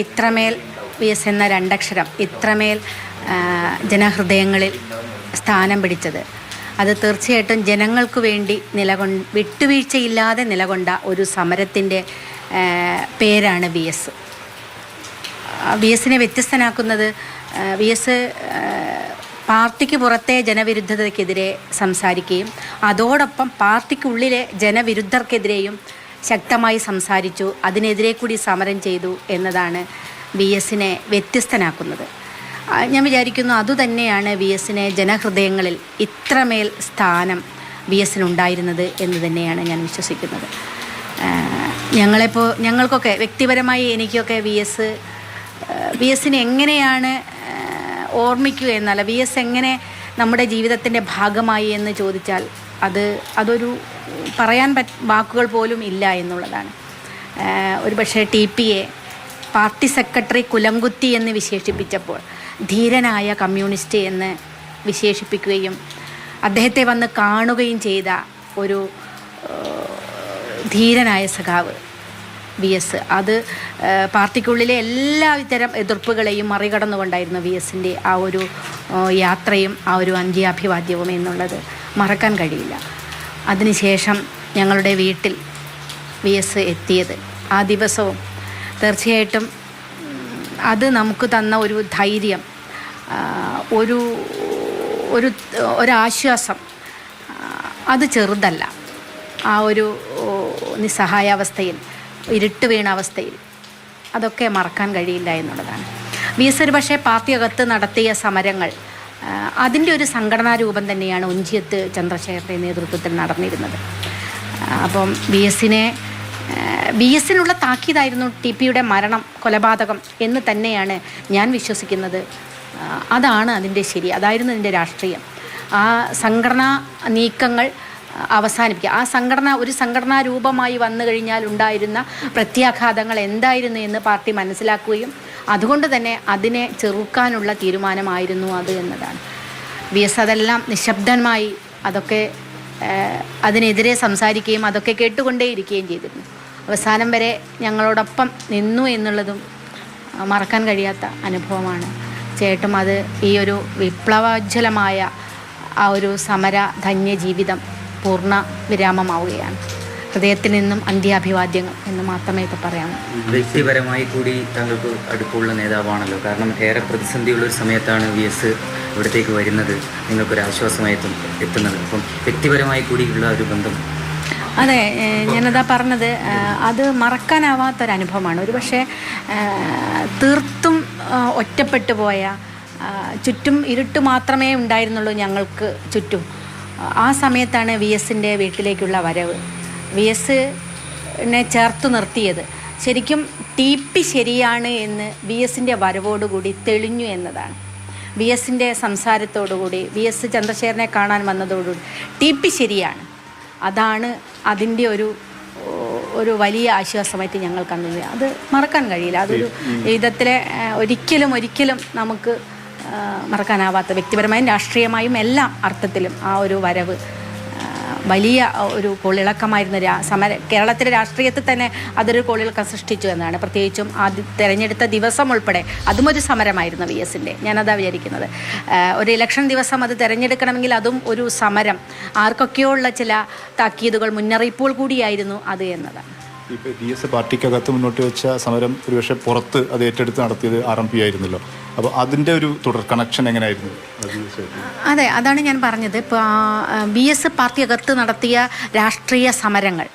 ഇത്രമേൽ V S എന്ന രണ്ടക്ഷരം ഇത്രമേൽ ജനഹൃദയങ്ങളിൽ സ്ഥാനം പിടിച്ചത് അത് തീർച്ചയായിട്ടും ജനങ്ങൾക്ക് വേണ്ടി വിട്ടുവീഴ്ചയില്ലാതെ നിലകൊണ്ട ഒരു സമരത്തിൻ്റെ പേരാണ് വി എസ്. വി എസിനെ വ്യത്യസ്തനാക്കുന്നത് വി എസ് പാർട്ടിക്ക് പുറത്തെ ജനവിരുദ്ധതയ്ക്കെതിരെ സംസാരിക്കുകയും അതോടൊപ്പം പാർട്ടിക്കുള്ളിലെ ജനവിരുദ്ധർക്കെതിരെയും ശക്തമായി സംസാരിച്ചു, അതിനെതിരെ കൂടി സമരം ചെയ്തു എന്നതാണ് വി എസിനെ വ്യത്യസ്തനാക്കുന്നത്. ഞാൻ വിചാരിക്കുന്നു അതുതന്നെയാണ് വി എസിനെ ജനഹൃദയങ്ങളിൽ ഇത്രമേൽ സ്ഥാനം വി എസിനുണ്ടായിരുന്നത് എന്ന് തന്നെയാണ് ഞാൻ വിശ്വസിക്കുന്നത്. ഞങ്ങൾക്കൊക്കെ വ്യക്തിപരമായി എനിക്കൊക്കെ വി എസിനെ എങ്ങനെയാണ് ഓർമ്മിക്കുക എന്നല്ല, വി എസ് എങ്ങനെ നമ്മുടെ ജീവിതത്തിൻ്റെ ഭാഗമായി എന്ന് ചോദിച്ചാൽ അതൊരു പറയാൻ വാക്കുകൾ പോലും ഇല്ല എന്നുള്ളതാണ്. ഒരു പക്ഷേ TPയെ പാർട്ടി സെക്രട്ടറി കുലംകുത്തി എന്ന് വിശേഷിപ്പിച്ചപ്പോൾ ധീരനായ കമ്മ്യൂണിസ്റ്റ് എന്ന് വിശേഷിപ്പിക്കുകയും അദ്ദേഹത്തെ വന്ന് കാണുകയും ചെയ്ത ഒരു ധീരനായ സഖാവ് വി എസ്. അത് പാർട്ടിക്കുള്ളിലെ എല്ലാത്തരം എതിർപ്പുകളെയും മറികടന്നുകൊണ്ടായിരുന്നു വി എസിൻ്റെ ആ ഒരു യാത്രയും ആ ഒരു അന്ത്യാഭിവാദ്യവും എന്നുള്ളത് മറക്കാൻ കഴിയില്ല. അതിനുശേഷം ഞങ്ങളുടെ വീട്ടിൽ വി എസ് എത്തിയത് ആ ദിവസവും തീർച്ചയായിട്ടും അത് നമുക്ക് തന്ന ഒരു ധൈര്യം, ഒരാശ്വാസം അത് ചെറുതല്ല. ആ ഒരു നിസ്സഹായാവസ്ഥയിൽ, ഇരുട്ട് വീണ അവസ്ഥയിൽ അതൊക്കെ മറക്കാൻ കഴിയില്ല എന്നുള്ളതാണ്. വി എസ് ഒരു പക്ഷേ പാർട്ടിയകത്ത് നടത്തിയ സമരങ്ങൾ അതിൻ്റെ ഒരു സംഘടനാ രൂപം തന്നെയാണ് ഒഞ്ചിയത്ത് ചന്ദ്രശേഖരൻ്റെ നേതൃത്വത്തിൽ നടന്നിരുന്നത്. അപ്പം വി എസിനുള്ള താക്കീതായിരുന്നു TPയുടെ മരണം, കൊലപാതകം എന്ന് തന്നെയാണ് ഞാൻ വിശ്വസിക്കുന്നത്. അതാണ് അതിൻ്റെ ശരി, അതായിരുന്നു അതിൻ്റെ രാഷ്ട്രീയം. ആ സംഘടനാ നീക്കങ്ങൾ അവസാനിപ്പിക്കുക, ഒരു സംഘടനാ രൂപമായി വന്നു കഴിഞ്ഞാൽ ഉണ്ടായിരുന്ന പ്രത്യാഘാതങ്ങൾ എന്തായിരുന്നു എന്ന് പാർട്ടി മനസ്സിലാക്കുകയും അതുകൊണ്ട് തന്നെ അതിനെ ചെറുക്കാനുള്ള തീരുമാനമായിരുന്നു അത് എന്നതാണ്. വി എസ് അതെല്ലാം നിശബ്ദമായി അതിനെതിരെ സംസാരിക്കുകയും അതൊക്കെ കേട്ടുകൊണ്ടേയിരിക്കുകയും ചെയ്തിരുന്നു. അവസാനം വരെ ഞങ്ങളോടൊപ്പം നിന്നു എന്നുള്ളതും മറക്കാൻ കഴിയാത്ത അനുഭവമാണ്. ചേട്ടും അത് ഈ ഒരു വിപ്ലവോജ്വലമായ ആ ഒരു സമര ധന്യ ജീവിതം പൂർണ്ണ വിരാമമാവുകയാണ്. ഹൃദയത്തിൽ നിന്നും അന്ത്യാഭിവാദ്യങ്ങൾ എന്ന് മാത്രമേ ഇപ്പോൾ പറയാമൂ. വ്യക്തിപരമായി കൂടി താങ്കൾക്ക് അടുപ്പമുള്ള നേതാവാണല്ലോ. കാരണം ഏറെ പ്രതിസന്ധിയുള്ളൊരു സമയത്താണ് വി എസ് ഇവിടത്തേക്ക് വരുന്നത്, നിങ്ങൾക്കൊരു ആശ്വാസമായി എത്തുന്നത്. അപ്പം വ്യക്തിപരമായി കൂടിയുള്ള ഒരു ബന്ധം. അതെ, ഞാനതാ പറഞ്ഞത്, അത് മറക്കാനാവാത്തൊരനുഭവമാണ്. ഒരു പക്ഷേ തീർത്തും ഒറ്റപ്പെട്ടു പോയ, ചുറ്റും ഇരുട്ട് മാത്രമേ ഉണ്ടായിരുന്നുള്ളൂ ഞങ്ങൾക്ക് ചുറ്റും. ആ സമയത്താണ് വി എസിൻ്റെ വീട്ടിലേക്കുള്ള വരവ്, വി എസിനെ ചേർത്തു നിർത്തിയത്. ശരിക്കും TP ശരിയാണ് എന്ന് വി എസിൻ്റെ വരവോടുകൂടി തെളിഞ്ഞു എന്നതാണ്. വി എസിൻ്റെ സംസാരത്തോടുകൂടി, വി എസ് ചന്ദ്രശേഖരനെ കാണാൻ വന്നതോടുകൂടി TP ശരിയാണ്, അതാണ് അതിൻ്റെ ഒരു വലിയ ആശ്വാസമായിട്ട് ഞങ്ങൾക്ക് അന്നത്. അത് മറക്കാൻ കഴിയില്ല. അതൊരു ജീവിതത്തിലെ ഒരിക്കലും നമുക്ക് മറക്കാനാവാത്ത, വ്യക്തിപരമായും രാഷ്ട്രീയമായും എല്ലാ അർത്ഥത്തിലും ആ ഒരു വരവ് വലിയ ഒരു കോളിളക്കമായിരുന്ന കേരളത്തിലെ രാഷ്ട്രീയത്തിൽ തന്നെ അതൊരു കോളിളക്കം സൃഷ്ടിച്ചു എന്നാണ്. പ്രത്യേകിച്ചും തിരഞ്ഞെടുത്ത ദിവസം ഉൾപ്പെടെ അതും ഒരു സമരമായിരുന്നു വി എസിൻ്റെ. ഞാനതാ വിചാരിക്കുന്നത്, ഒരു ഇലക്ഷൻ ദിവസം അത് തിരഞ്ഞെടുക്കണമെങ്കിൽ അതും ഒരു സമരം, ആർക്കൊക്കെയോ ഉള്ള ചില താക്കീതുകൾ, മുന്നറിയിപ്പുകൾ കൂടിയായിരുന്നു അത് എന്നതാണ്. ഇപ്പോൾ വി എസ് പാർട്ടിക്കകത്ത് മുന്നോട്ട് വെച്ച സമരം ഒരുപക്ഷെ പുറത്ത് അത് ഏറ്റെടുത്ത് നടത്തിയത് RMP ആയിരുന്നല്ലോ. അപ്പോൾ അതിൻ്റെ ഒരു തുടർ കണക്ഷൻ എങ്ങനെയായിരുന്നു? അതെ, അതാണ് ഞാൻ പറഞ്ഞത്. ഇപ്പോൾ വി എസ് പാർട്ടിയകത്ത് നടത്തിയ രാഷ്ട്രീയ സമരങ്ങൾ,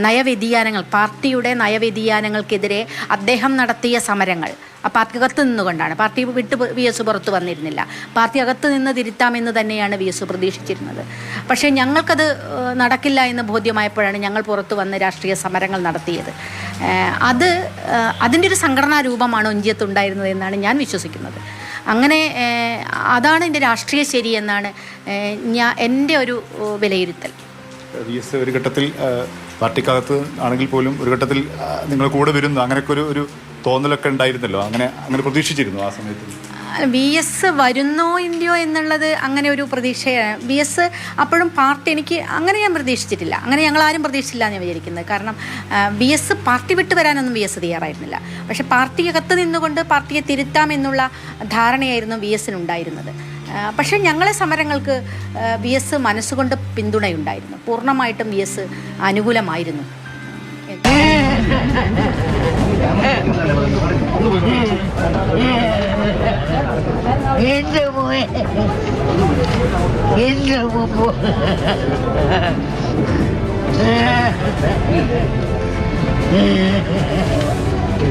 നയവ്യതിയാനങ്ങൾ, പാർട്ടിയുടെ നയവ്യതിയാനങ്ങൾക്കെതിരെ അദ്ദേഹം നടത്തിയ സമരങ്ങൾ ആ പാർട്ടിക്കകത്ത് നിന്നുകൊണ്ടാണ്. പാർട്ടി വിട്ട് വി എസ് പുറത്ത് വന്നിരുന്നില്ല. പാർട്ടി അകത്ത് നിന്ന് തിരുത്താമെന്ന് തന്നെയാണ് വി എസ് പ്രതീക്ഷിച്ചിരുന്നത്. പക്ഷേ ഞങ്ങൾക്കത് നടക്കില്ല എന്ന് ബോധ്യമായപ്പോഴാണ് ഞങ്ങൾ പുറത്ത് വന്ന് രാഷ്ട്രീയ സമരങ്ങൾ നടത്തിയത്. അതിൻ്റെ ഒരു സംഘടനാ രൂപമാണ് ഒഞ്ചിയത്തുണ്ടായിരുന്നത് എന്നാണ് ഞാൻ വിശ്വസിക്കുന്നത്. അങ്ങനെ അതാണ് എൻ്റെ രാഷ്ട്രീയ ശരി എന്നാണ് എൻ്റെ ഒരു വിലയിരുത്തൽ. വി എസ് ഒരു ഘട്ടത്തിൽ പാർട്ടിക്കകത്ത് ആണെങ്കിൽ പോലും ഒരു ഘട്ടത്തിൽ നിങ്ങൾ കൂടെ വരുന്നു, അങ്ങനെയൊക്കെ ഒരു തോന്നലൊക്കെ ഉണ്ടായിരുന്നല്ലോ. അങ്ങനെ പ്രതീക്ഷിച്ചിരുന്നു ആ സമയത്ത്? VS വരുന്നോ ഇല്ലയോ എന്നുള്ളത് അങ്ങനെ ഒരു പ്രതീക്ഷയാണ്. VS അപ്പോഴും പാർട്ടി എനിക്ക് അങ്ങനെ ഞാൻ പ്രതീക്ഷിച്ചിട്ടില്ല, അങ്ങനെ ഞങ്ങളാരും പ്രതീക്ഷിച്ചില്ല എന്ന് വിചാരിക്കുന്നത്. കാരണം VS പാർട്ടി വിട്ട് വരാനൊന്നും VS തയ്യാറായിരുന്നില്ല. പക്ഷെ പാർട്ടിക്കകത്ത് നിന്നുകൊണ്ട് പാർട്ടിയെ തിരുത്താമെന്നുള്ള ധാരണയായിരുന്നു VSനുണ്ടായിരുന്നത്. പക്ഷേ ഞങ്ങളെ സമരങ്ങൾക്ക് VS മനസ്സുകൊണ്ട് പിന്തുണയുണ്ടായിരുന്നു, പൂർണ്ണമായിട്ടും VS അനുകൂലമായിരുന്നു. എന്റെ